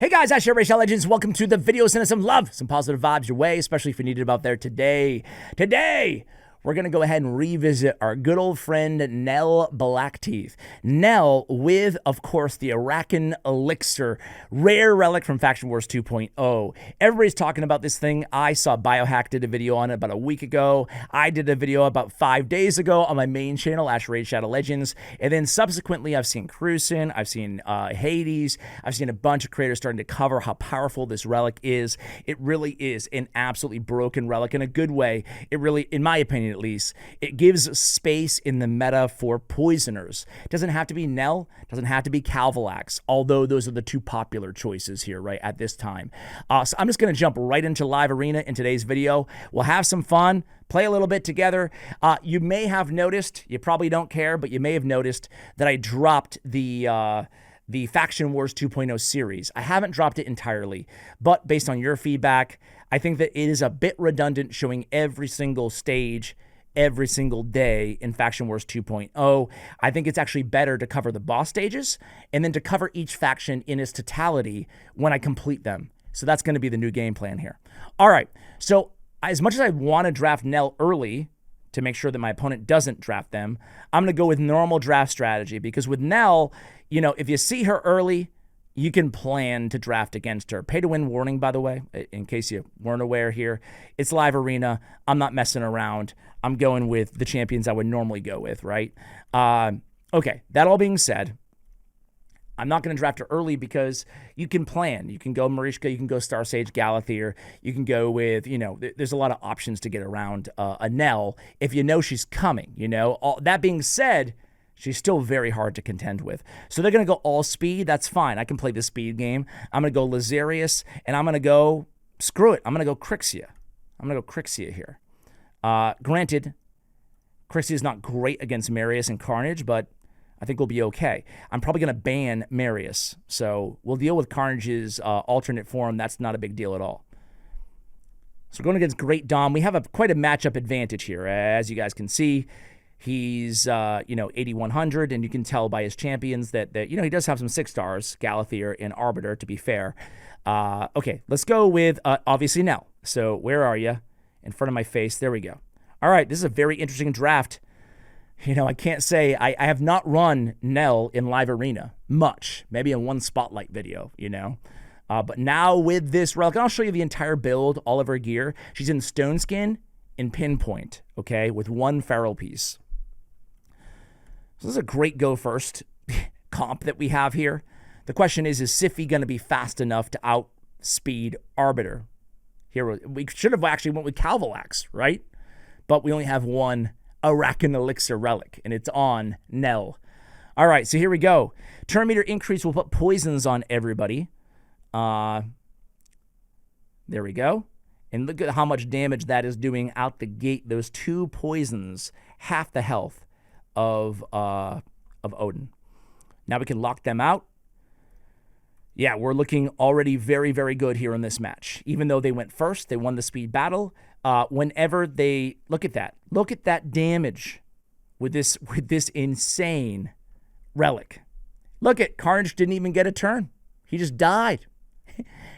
Hey guys, Ash Arachnelixir Legends. Welcome to the video. Send us some love, some positive vibes your way, especially if you need it out there today. Today, we're going to go ahead and revisit our good old friend, Nell Blackteeth. Nell with, of course, the Arachnelixir rare relic from Faction Wars 2.0. Everybody's talking about this thing. I saw Biohack did a video on it about a week ago. I did a video about 5 days ago on my main channel, Ash Arachnelixir Legends. And then subsequently, I've seen Cruisin', I've seen Hades, I've seen a bunch of creators starting to cover how powerful this relic is. It really is an absolutely broken relic in a good way. It really, in my opinion at least, it gives space in the meta for poisoners. It doesn't have to be Nell, doesn't have to be Calvalax, although those are the two popular choices here, right, at this time. So I'm just going to jump right into live arena in today's video. We'll have some fun, play a little bit together. You may have noticed, you probably don't care, but you may have noticed that I dropped the Faction Wars 2.0 series. I haven't dropped it entirely, but based on your feedback, I think that it is a bit redundant showing every single stage every single day in Faction Wars 2.0. I think it's actually better to cover the boss stages and then to cover each faction in its totality when I complete them. So that's going to be the new game plan here. All right, so as much as I want to draft Nell early to make sure that my opponent doesn't draft them, I'm going to go with normal draft strategy because with Nell, you know, if you see her early, you can plan to draft against her. Pay to win warning, by the way, in case you weren't aware here. It's live arena. I'm not messing around. I'm going with the champions I would normally go with, right? Okay, that all being said, I'm not going to draft her early because you can plan. You can go Marishka, you can go Star Sage Galathir, you can go with, you know, there's a lot of options to get around a Nell if you know she's coming, you know. That being said, she's still very hard to contend with. So they're going to go all speed. That's fine. I can play the speed game. I'm going to go Lazarius, and I'm going to go, screw it, I'm going to go Crixia. I'm going to go Crixia here. Granted, Crixia is not great against Marius and Carnage, but I think we'll be okay. I'm probably going to ban Marius, so we'll deal with Carnage's alternate form. That's not a big deal at all. So going against Great Dom, we have quite a matchup advantage here, as you guys can see. He's, you know, 8,100, and you can tell by his champions that you know, he does have some 6 stars, Galathir and Arbiter, to be fair. Okay, let's go with, obviously, Nell. So where are you? In front of my face. There we go. All right, this is a very interesting draft. You know, I can't say, I have not run Nell in live arena much, maybe in one spotlight video, you know. But now with this relic, and I'll show you the entire build, all of her gear. She's in Stone Skin and Pinpoint, okay, with 1 feral piece. So this is a great go first comp that we have here. The question is Siphi going to be fast enough to outspeed Arbiter? Here, we should have actually went with Calvalax, right? But we only have 1 Arachnelixir relic, and it's on Nell. All right, so here we go. Turn meter increase will put poisons on everybody. There we go. And look at how much damage that is doing out the gate. Those 2 poisons, half the health of Odin. Now we can lock them out. Yeah, we're looking already very, very good here in this match. Even though they went first, they won the speed battle. Whenever they look at that damage with this insane relic. Look at Carnage didn't even get a turn. He just died.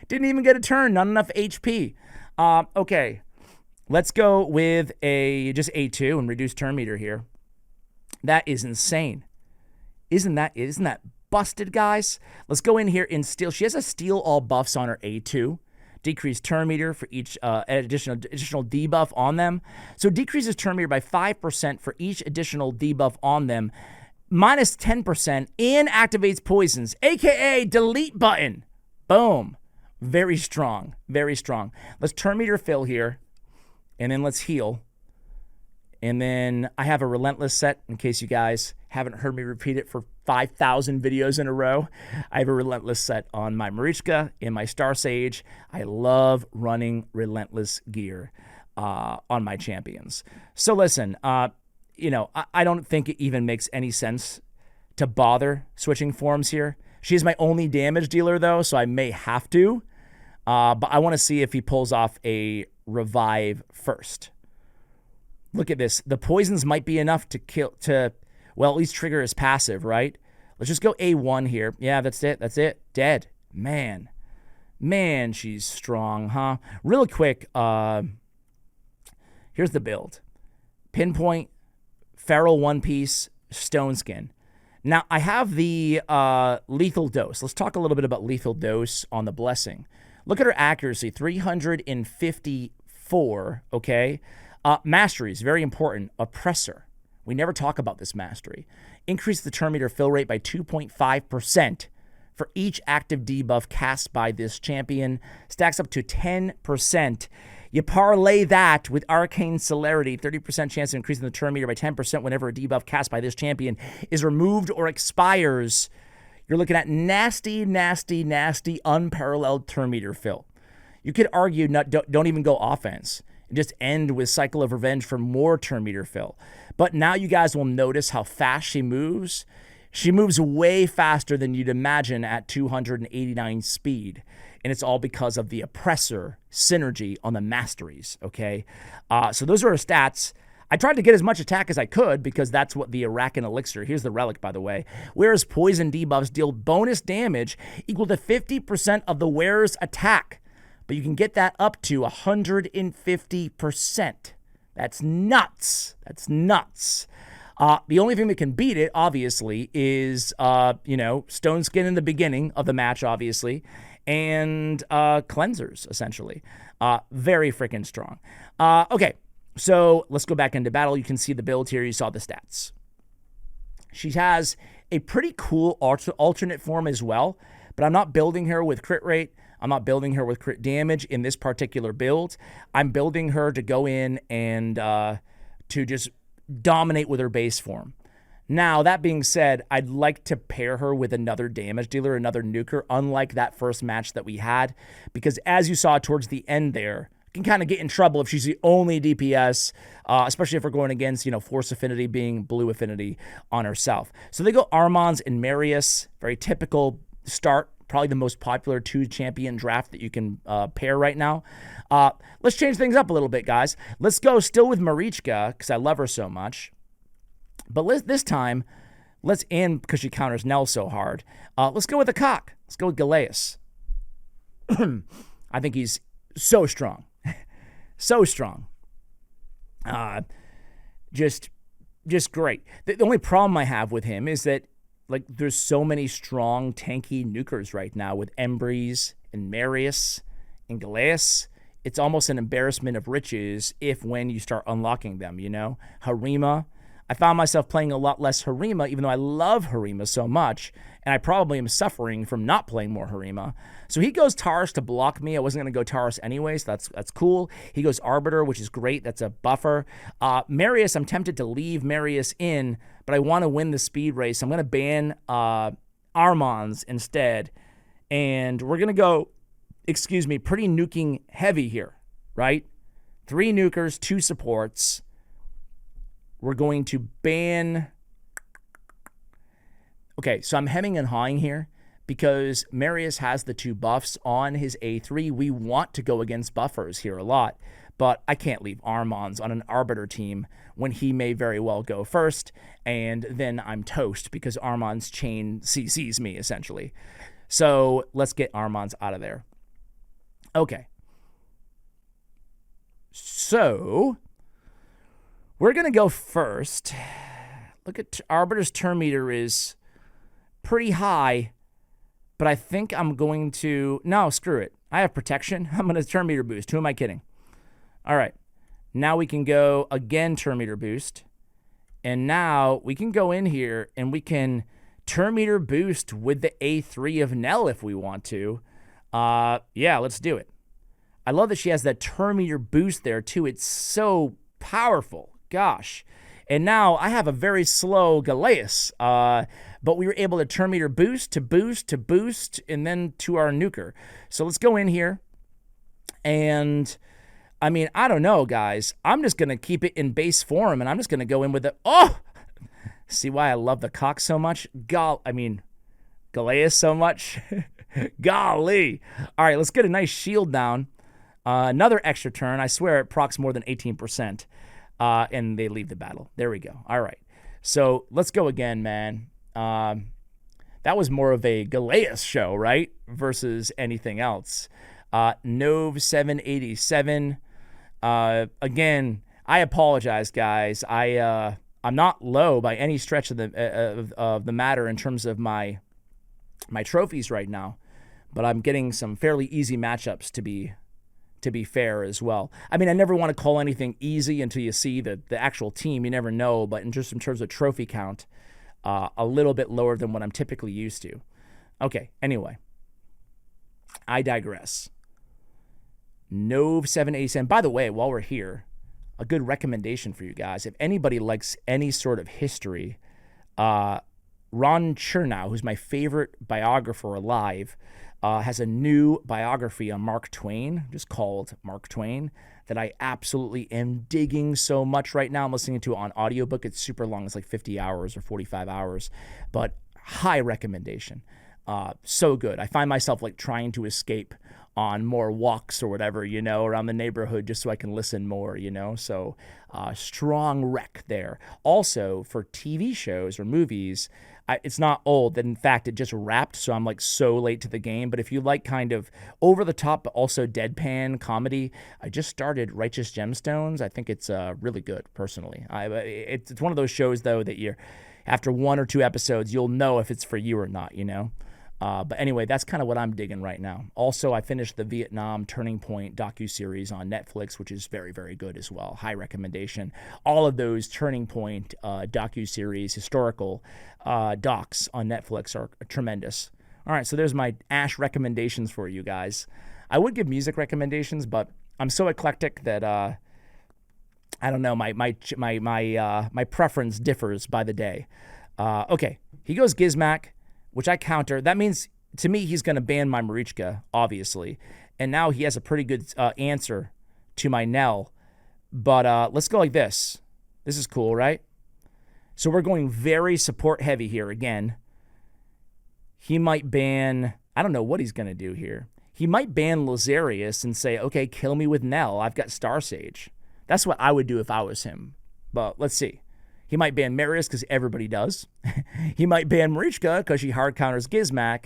Didn't even get a turn. Not enough HP. Okay, let's go with just A2 and reduce turn meter here. That is insane. Isn't that busted, guys? Let's go in here and steal. She has a steal all buffs on her A2. Decrease turn meter for each additional debuff on them. So decreases turn meter by 5% for each additional debuff on them, minus 10%, and activates poisons, aka delete button. Boom. Very strong. Very strong. Let's turn meter fill here, and then let's heal. And then I have a Relentless set, in case you guys haven't heard me repeat it for 5,000 videos in a row. I have a Relentless set on my Marishka and my Star Sage. I love running Relentless gear on my champions. So listen, you know, I don't think it even makes any sense to bother switching forms here. She's my only damage dealer, though, so I may have to. But I want to see if he pulls off a revive first. Look at this. The poisons might be enough to well, at least trigger his passive, right? Let's just go A1 here. Yeah, that's it. That's it. Dead. Man. Man, she's strong, huh? Really quick, here's the build. Pinpoint, Feral One Piece, Stone Skin. Now, I have the Lethal Dose. Let's talk a little bit about Lethal Dose on the Blessing. Look at her accuracy, 354, okay? Masteries, very important. Oppressor. We never talk about this mastery. Increase the turn meter fill rate by 2.5% for each active debuff cast by this champion. Stacks up to 10%. You parlay that with Arcane Celerity, 30% chance of increasing the turn meter by 10% whenever a debuff cast by this champion is removed or expires. You're looking at nasty, nasty, nasty, unparalleled turn meter fill. You could argue don't even go offense and just end with Cycle of Revenge for more turn meter fill. But now you guys will notice how fast she moves. She moves way faster than you'd imagine at 289 speed. And it's all because of the Oppressor synergy on the Masteries, okay? So those are her stats. I tried to get as much attack as I could because that's what the Arachnelixir, here's the relic, by the way, wearer's poison debuffs deal bonus damage equal to 50% of the wearer's attack. But you can get that up to 150%. That's nuts. That's nuts. The only thing that can beat it, obviously, is, Stone Skin in the beginning of the match, obviously, and cleansers, essentially. Very freaking strong. Okay, so let's go back into battle. You can see the build here. You saw the stats. She has a pretty cool alternate form as well, but I'm not building her with crit rate. I'm not building her with crit damage in this particular build. I'm building her to go in and to just dominate with her base form. Now, that being said, I'd like to pair her with another damage dealer, another nuker, unlike that first match that we had, because as you saw towards the end there, you can kind of get in trouble if she's the only DPS, especially if we're going against, Force Affinity being Blue Affinity on herself. So they go Armans and Marius, very typical start, probably the most popular two-champion draft that you can pair right now. Let's change things up a little bit, guys. Let's go still with Marichka, because I love her so much. But this time, and because she counters Nell so hard, let's go with the cock. Let's go with Galeas. I think he's so strong. So strong. Just great. The only problem I have with him is that, there's so many strong, tanky nukers right now with Embreeze and Marius and Galeas. It's almost an embarrassment of riches when you start unlocking them, Harima. I found myself playing a lot less Harima, even though I love Harima so much, and I probably am suffering from not playing more Harima. So he goes Taurus to block me. I wasn't going to go Taurus anyway, so that's cool. He goes Arbiter, which is great. That's a buffer. Marius, I'm tempted to leave Marius in, but I want to win the speed race. I'm going to ban Armans instead, and we're going to go, pretty nuking heavy here, right? 3 nukers, 2 supports. We're going to ban... Okay, so I'm hemming and hawing here because Marius has the 2 buffs on his A3. We want to go against buffers here a lot, but I can't leave Armans on an Arbiter team when he may very well go first, and then I'm toast because Armans chain CCs me, essentially. So let's get Armans out of there. Okay. So... we're going to go first. Look at Arbiter's turn meter is pretty high, but I think I'm going to... No, screw it. I have protection. I'm going to turn meter boost. Who am I kidding? All right. Now we can go again turn meter boost. And now we can go in here and we can turn meter boost with the A3 of Nell if we want to. Yeah, let's do it. I love that she has that turn meter boost there too. It's so powerful. Gosh. And now I have a very slow Galeas, but we were able to turn meter boost to boost to boost and then to our nuker. So let's go in here. And I mean, I don't know, guys. I'm just going to keep it in base form and I'm just going to go in with the... Oh! See why I love the cock so much? Galeas so much. Golly. All right, let's get a nice shield down. Another extra turn. I swear it procs more than 18%. And they leave the battle. There we go. All right. So let's go again, man. That that was more of a Galeas show, right? Versus anything else. Nove 787. Again, I apologize, guys. I'm not low by any stretch of the matter in terms of my trophies right now, but I'm getting some fairly easy matchups to be fair as well. I mean, I never want to call anything easy until you see the actual team. You never know, but in terms of trophy count, a little bit lower than what I'm typically used to. Okay, anyway, I digress. Nove 787. By the way, while we're here, a good recommendation for you guys. If anybody likes any sort of history, Ron Chernow, who's my favorite biographer alive, has a new biography on Mark Twain, just called Mark Twain, that I absolutely am digging so much right now. I'm listening to it on audiobook. It's super long. It's like 50 hours or 45 hours, but high recommendation. So good. I find myself like trying to escape on more walks or whatever, around the neighborhood just so I can listen more, So strong rec there. Also, for TV shows or movies, it's not old. In fact, it just wrapped, so I'm like so late to the game. But if you like kind of over-the-top but also deadpan comedy, I just started Righteous Gemstones. I think it's really good, personally. It's one of those shows, though, that after 1 or 2 episodes, you'll know if it's for you or not, But anyway, that's kind of what I'm digging right now. Also, I finished the Vietnam Turning Point docuseries on Netflix, which is very, very good as well. High recommendation. All of those Turning Point docuseries, historical docs on Netflix are tremendous. All right, so there's my Ash recommendations for you guys. I would give music recommendations, but I'm so eclectic that I don't know. My preference differs by the day. Okay, he goes Gizmac, which I counter. That means, to me, he's going to ban my Marichka, obviously. And now he has a pretty good answer to my Nell. But let's go like this. This is cool, right? So we're going very support heavy here again. He might ban... I don't know what he's going to do here. He might ban Lazarius and say, okay, kill me with Nell. I've got Star Sage. That's what I would do if I was him. But let's see. He might ban Marius because everybody does. He might ban Marichka because she hard counters Gizmac.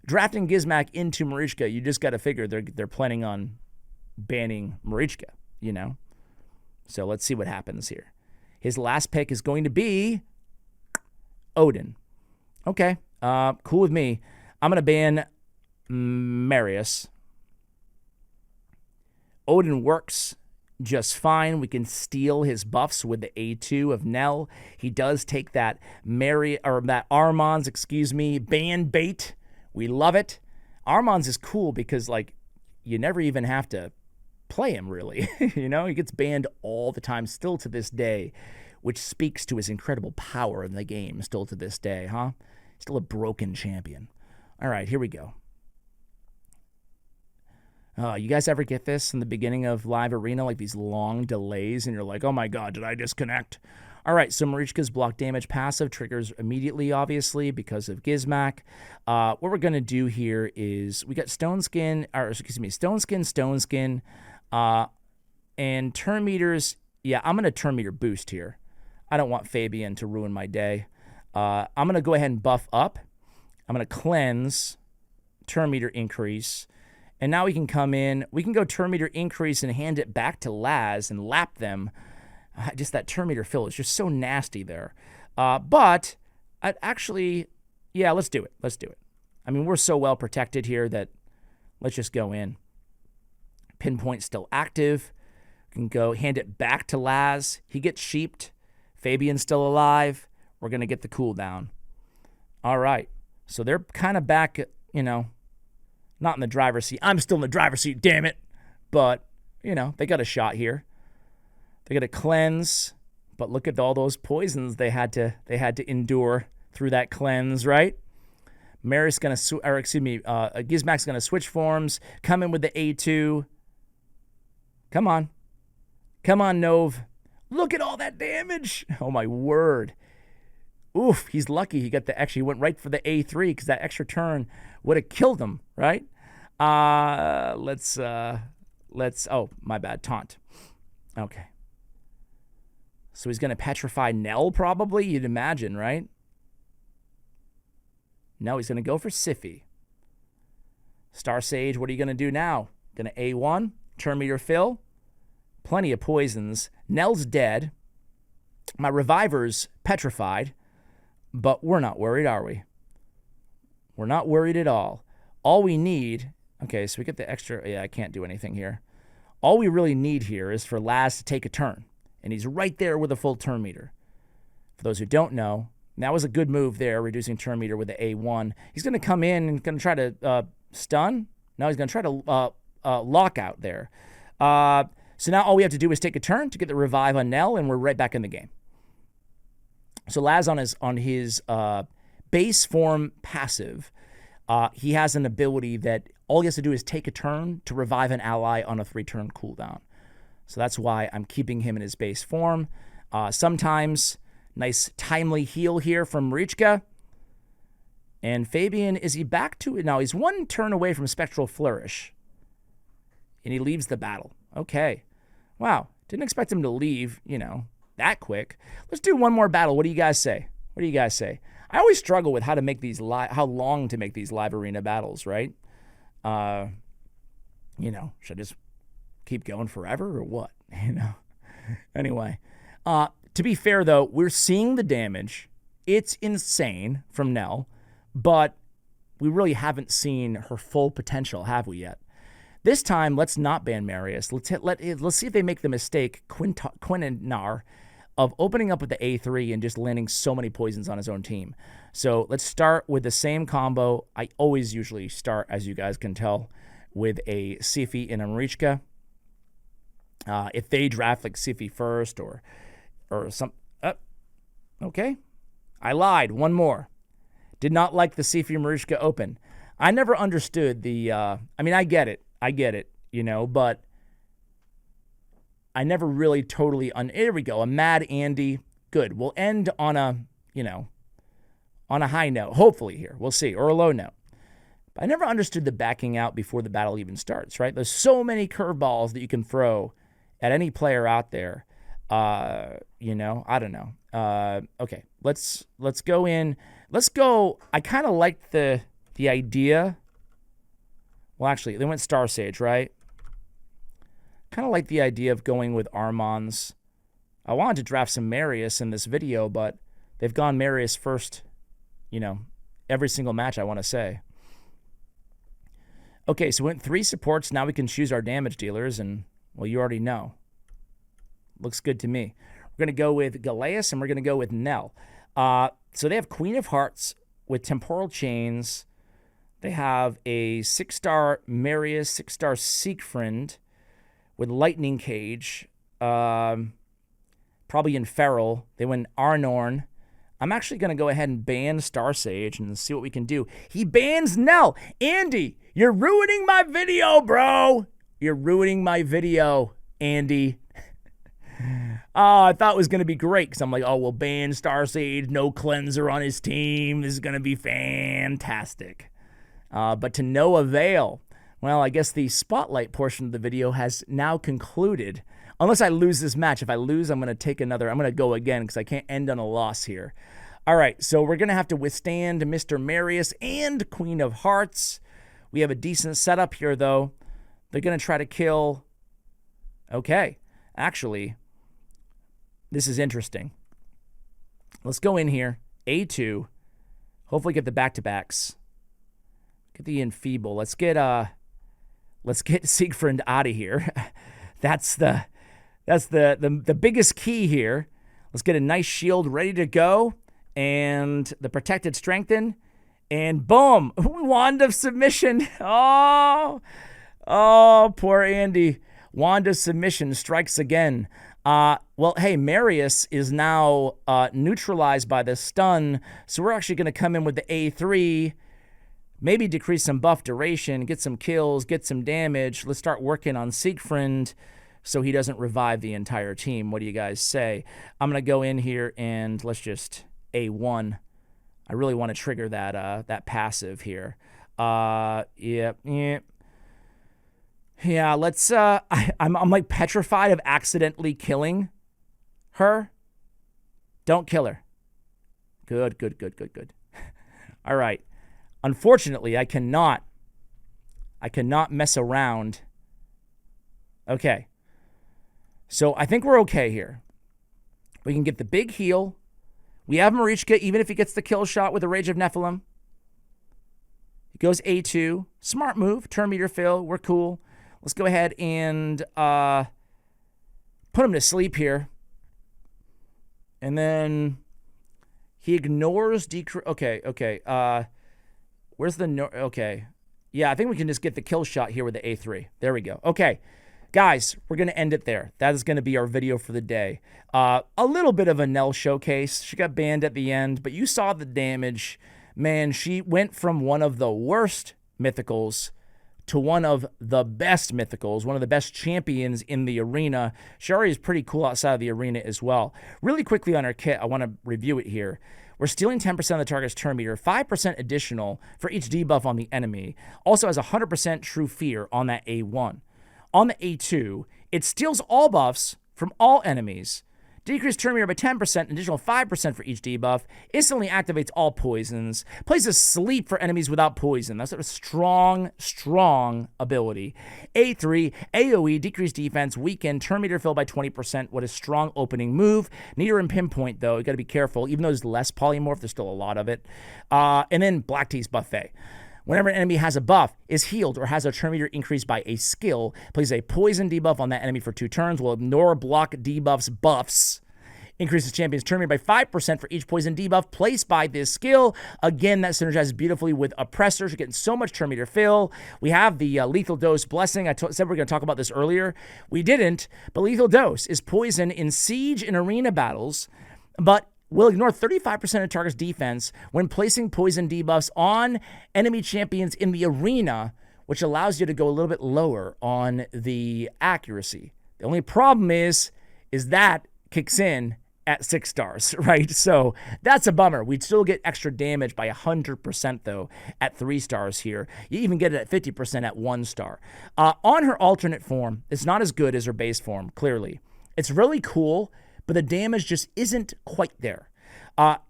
Drafting Gizmac into Marichka, you just got to figure they're planning on banning Marichka, So let's see what happens here. His last pick is going to be Odin. Okay, cool with me. I'm going to ban Marius. Odin works just fine. We can steal his buffs with the A2 of Nell. He does take that Armand's, ban bait. We love it. Armand's is cool because, like, you never even have to play him, really. He gets banned all the time, still to this day, which speaks to his incredible power in the game, still to this day, huh? Still a broken champion. All right, here we go. You guys ever get this in the beginning of live arena, like these long delays, and you're like, oh my god, did I disconnect? All right, so Marichka's block damage passive triggers immediately, obviously, because of Gizmac. What we're going to do here is we got Stone Skin, and Turn Meters. Yeah, I'm going to Turn Meter boost here. I don't want Fabian to ruin my day. I'm going to go ahead and buff up. I'm going to cleanse, Turn Meter increase. And now we can come in, we can go Turn Meter increase and hand it back to Laz and lap them. Just that Turn Meter fill is just so nasty there. But I'd actually, yeah, let's do it. Let's do it. I mean, we're so well protected here that let's just go in. Pinpoint still active. We can go hand it back to Laz. He gets sheeped. Fabian's still alive. We're going to get the cooldown. All right. So they're kind of back, not in the driver's seat. I'm still in the driver's seat, damn it. But, they got a shot here. They got a cleanse. But look at all those poisons they had to endure through that cleanse, right? Gizmac's going to switch forms, come in with the A2. Come on. Come on, Nove. Look at all that damage. Oh, my word. Oof, he's lucky he went right for the A3 because that extra turn would have killed him, right? Let's, oh, my bad, taunt. Okay. So he's going to petrify Nell probably, you'd imagine, right? No, he's going to go for Siphi. Star Sage, what are you going to do now? Going to A1, turn meter fill. Plenty of poisons. Nell's dead. My Reviver's petrified. But we're not worried, are we? We're not worried at all. All we need... Okay, so we get the extra... Yeah, I can't do anything here. All we really need here is for Laz to take a turn. And he's right there with a full turn meter. For those who don't know, that was a good move there, reducing turn meter with the A1. He's going to come in and going to try to stun. No, he's going to try to lock out there. So now all we have to do is take a turn to get the revive on Nell, and we're right back in the game. So Laz on his base form passive, he has an ability that all he has to do is take a turn to revive an ally on a 3-turn cooldown. So that's why I'm keeping him in his base form. Sometimes, nice timely heal here from Marichka. And Fabian, is he back to it? Now, he's 1 turn away from Spectral Flourish. And he leaves the battle. Okay. Wow. Didn't expect him to leave, that quick. Let's do one more battle. What do you guys say? What do you guys say? I always struggle with how to make these how long to make these live arena battles, right? Should I just keep going forever or what? Anyway, to be fair though, we're seeing the damage. It's insane from Nell, but we really haven't seen her full potential, have we yet? This time, let's not ban Marius. Let's see if they make the mistake, Quinnar, of opening up with the A3 and just landing so many poisons on his own team. So let's start with the same combo. I always usually start, as you guys can tell, with a Siphi and a Marichka. If they draft like Siphi first or some... okay. I lied. One more. Did not like the Siphi Marichka open. I never understood the... I get it. But I never really totally... Here we go. A Mad Andy. Good. We'll end on a, on a high note. Hopefully here. We'll see. Or a low note. But I never understood the backing out before the battle even starts, right? There's so many curveballs that you can throw at any player out there. I don't know. Okay. Let's go in. Let's go. I kind of liked the idea. Well, actually, they went Star Sage, right? Kind of like the idea of going with Armand's. I wanted to draft some Marius in this video, but they've gone Marius first, every single match, I want to say. Okay, so we went 3 supports. Now we can choose our damage dealers, and, well, you already know. Looks good to me. We're going to go with Galeas, and we're going to go with Nell. So they have Queen of Hearts with Temporal Chains. They have a 6-star Marius, 6-star Siegfried with Lightning Cage. Probably in Feral. They went Arnorn. I'm actually going to go ahead and ban Star Sage and see what we can do. He bans Nell. Andy, you're ruining my video, bro. You're ruining my video, Andy. I thought it was going to be great because I'm like, we'll ban Star Sage. No cleanser on his team. This is going to be fantastic. But to no avail. Well, I guess the spotlight portion of the video has now concluded. Unless I lose this match. If I lose, I'm going to take another. I'm going to go again because I can't end on a loss here. All right, so we're going to have to withstand Mr. Marius and Queen of Hearts. We have a decent setup here, though. They're going to try to kill... Okay, actually, this is interesting. Let's go in here. A2. Hopefully get the back-to-backs. Get the enfeeble. Let's get Siegfried out of here. That's the biggest key here. Let's get a nice shield ready to go. And the protected strengthen. And boom! Wand of submission. Oh, poor Andy. Wand of submission strikes again. Well, hey, Marius is now neutralized by the stun. So we're actually going to come in with the A3. Maybe decrease some buff duration, get some kills, get some damage. Let's start working on Siegfried so he doesn't revive the entire team. What do you guys say? I'm going to go in here and let's just A1. I really want to trigger that passive here. Yeah, let's... I'm like petrified of accidentally killing her. Don't kill her. Good. All right. Unfortunately, I cannot mess around. Okay. So I think we're okay here. We can get the big heal. We have Marichka, even if he gets the kill shot with the Rage of Nephilim. He goes A2. Smart move. Turn meter fill. We're cool. Let's go ahead and put him to sleep here. And then he ignores decrease. Okay. Where's the... Okay. Yeah, I think we can just get the kill shot here with the A3. There we go. Okay. Guys, we're going to end it there. That is going to be our video for the day. A little bit of a Nell showcase. She got banned at the end, but you saw the damage. Man, she went from one of the worst mythicals to one of the best mythicals, one of the best champions in the arena. Shari is pretty cool outside of the arena as well. Really quickly on her kit, I want to review it here. We're stealing 10% of the target's turn meter, 5% additional for each debuff on the enemy. Also has 100% true fear on that A1. On the A2, it steals all buffs from all enemies. Decrease turn meter by 10%, additional 5% for each debuff. Instantly activates all poisons. Places sleep for enemies without poison. That's a strong, strong ability. A3, AoE, decrease defense, weaken, turn meter fill by 20%. What a strong opening move. Need her in pinpoint, though. You got to be careful. Even though there's less polymorph, there's still a lot of it. And then Blackteeth's Buffet. Whenever an enemy has a buff, is healed, or has a turn meter increased by a skill, places a poison debuff on that enemy for 2 turns, will ignore block debuffs buffs. Increases champion's turn meter by 5% for each poison debuff placed by this skill. Again, that synergizes beautifully with Oppressors. You're getting so much turn meter fill. We have the Lethal Dose Blessing. I said we are going to talk about this earlier. We didn't, but Lethal Dose is poison in siege and arena battles, but will ignore 35% of target's defense when placing poison debuffs on enemy champions in the arena, which allows you to go a little bit lower on the accuracy. The only problem is that kicks in at 6 stars, right? So that's a bummer. We'd still get extra damage by 100% though at 3 stars here. You even get it at 50% at 1 star. On her alternate form, it's not as good as her base form, clearly. It's really cool, but the damage just isn't quite there.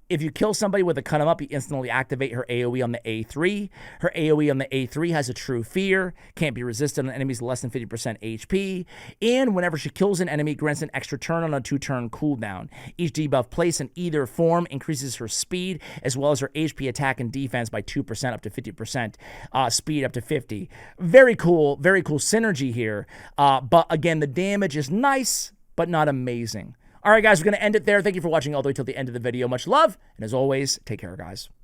If you kill somebody with a cut 'em up, you instantly activate her AoE on the A3. Her AoE on the A3 has a true fear, can't be resisted on enemies less than 50% HP, and whenever she kills an enemy, grants an extra turn on a 2-turn cooldown. Each debuff placed in either form increases her speed, as well as her HP attack and defense by 2% up to 50%, speed up to 50. Very cool synergy here, but again, the damage is nice, but not amazing. All right, guys, we're going to end it there. Thank you for watching all the way till the end of the video. Much love, and as always, take care, guys.